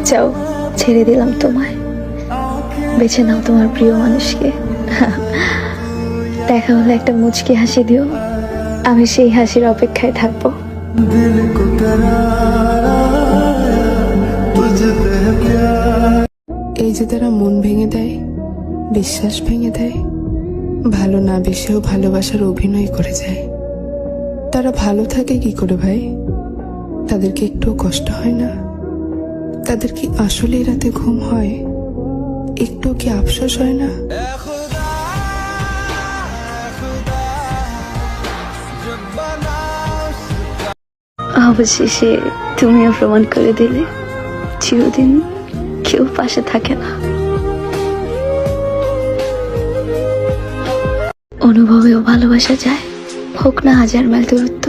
যাও, ছেড়ে দিলাম তোমায়, বেছে নাও তোমার প্রিয় মানুষকে। দেখা হলে একটা মুচকি হাসি দিও, আমি সেই হাসির অপেক্ষায় থাকবো। এই যে তারা মন ভেঙে দেয়, বিশ্বাস ভেঙে দেয়, ভালো না বেসেও ভালোবাসার অভিনয় করে যায়, তারা ভালো থাকে কি করে ভাই? তাদের কি একটুও কষ্ট হয় না? তাদের কি আসলে রাতে ঘুম হয়? একটু কি আফসোস হয় না? অবশেষে তুমিও প্রমাণ করে দিলে চিরদিন কেউ পাশে থাকে না, অনুভবেও ভালোবাসা যায়, হোক না হাজার মাইল দূরত্ব।